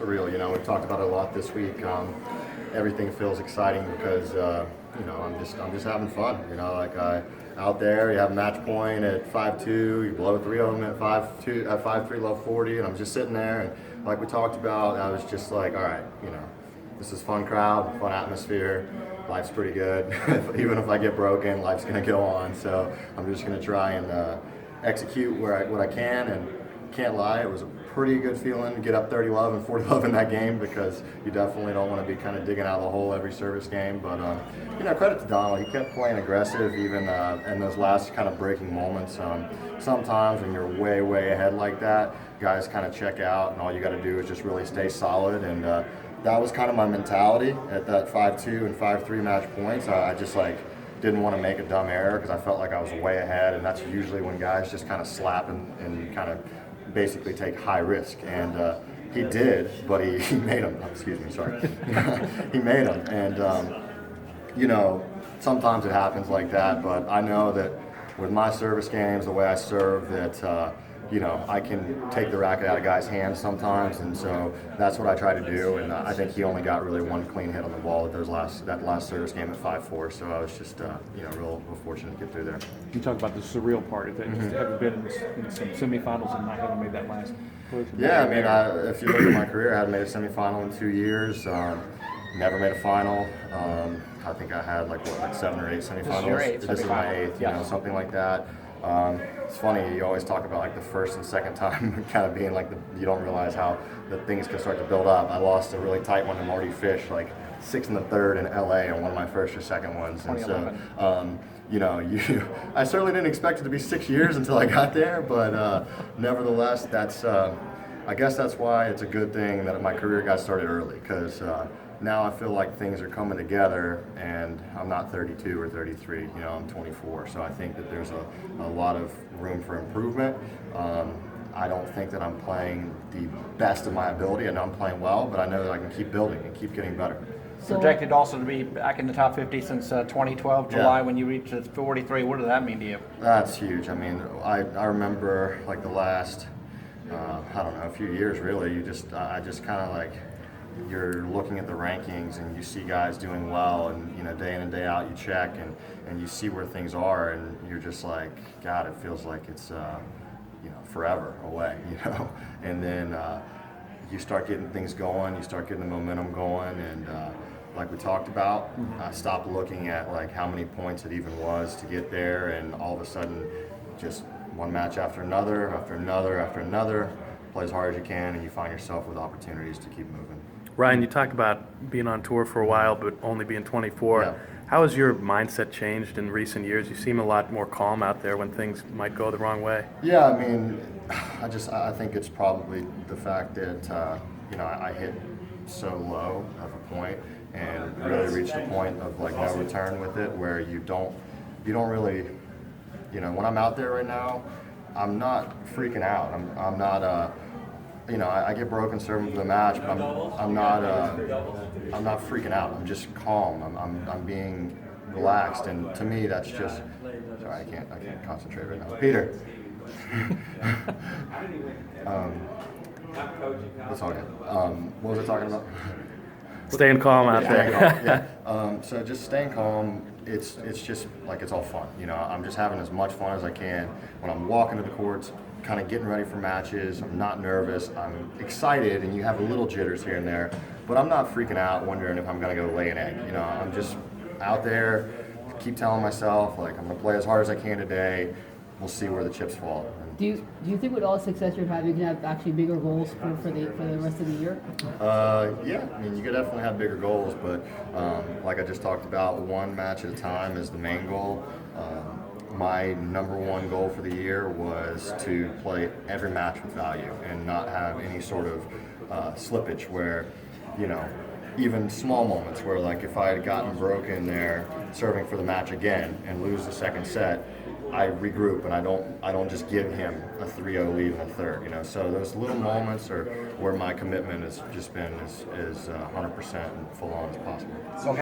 Surreal, we talked about it a lot this week. Everything feels exciting because I'm just having fun. Out there, you have a match point at 5-2, you blow three of them at 5-2, at 5-3, low 40, and I'm just sitting there and like we talked about, I was just like, all right, this is fun crowd, fun atmosphere. Life's pretty good. Even if I get broken, life's gonna go on. So I'm just gonna try and execute what I can, and can't lie, it was a pretty good feeling to get up 30-love and 40-love in that game, because you definitely don't want to be kind of digging out of the hole every service game. But credit to Donald, he kept playing aggressive even in those last kind of breaking moments. Sometimes when you're way ahead like that, guys kind of check out, and all you got to do is just really stay solid. And that was kind of my mentality at that 5-2 and 5-3 match points. I just didn't want to make a dumb error because I felt like I was way ahead, and that's usually when guys just kind of slap and kind of basically take high risk. And he did, but he made them. Excuse me, sorry. He made them, and sometimes it happens like that. But I know that with my service games, the way I serve, that I can take the racket out of guys' hands sometimes, and so that's what I try to do. And I think he only got really one clean hit on the ball at that last service game at 5-4. So I was just real fortunate to get through there. You talk about the surreal part of it. Just having been in some semifinals and not having made that last push. Yeah, if you look at my career, I hadn't made a semifinal in 2 years. Never made a final. I think I had 7 or 8 semifinals. This is my 8th, something like that. It's funny, you always talk about the first and second time kind of being you don't realize how the things can start to build up. I lost a really tight one to Marty Fish, 6th and the 3rd in LA on one of my first or second ones. And so, I certainly didn't expect it to be 6 years until I got there, but nevertheless, I guess that's why it's a good thing that my career got started early, because now I feel like things are coming together, and I'm not 32 or 33, I'm 24. So I think that there's a lot of room for improvement. I don't think that I'm playing the best of my ability. I know I'm playing well, but I know that I can keep building and keep getting better. Projected also to be back in the top 50 since 2012, July, when you reached 43. What does that mean to you? That's huge. I remember the last, a few years really, I just kind of you're looking at the rankings and you see guys doing well, and day in and day out you check and you see where things are, and you're just like, God, it feels like it's forever away, and then you start getting things going, you start getting the momentum going, and like we talked about, I stopped looking at how many points it even was to get there, and all of a sudden just one match after another, play as hard as you can, and you find yourself with opportunities to keep moving. Ryan, you talked about being on tour for a while, but only being 24. Yeah. How has your mindset changed in recent years? You seem a lot more calm out there when things might go the wrong way. Yeah, I think it's probably the fact that I hit so low of a point and really reached a point of no return with it, where you don't really, when I'm out there right now, I'm not freaking out. I'm not. I get broken serving for the match, but I'm not freaking out. I'm just calm. I'm being relaxed, and to me, that's just. Sorry, I can't concentrate right now. Peter. That's all good. What was I talking about? Staying calm out there. Yeah. So just staying calm. It's just it's all fun. I'm just having as much fun as I can when I'm walking to the courts, kind of getting ready for matches. I'm not nervous. I'm excited, and you have a little jitters here and there, but I'm not freaking out wondering if I'm going to go lay an egg. I'm just out there, keep telling myself I'm going to play as hard as I can today. We'll see where the chips fall. Do you think with all the success you're having, you can have actually bigger goals for the rest of the year? Yeah, you could definitely have bigger goals, but like I just talked about, one match at a time is the main goal. My number one goal for the year was to play every match with value and not have any sort of slippage where, even small moments where if I had gotten broken there serving for the match again and lose the second set, I regroup and I don't just give him a 3-0 lead in the third, So those little moments are where my commitment has just been as 100% and full on as possible.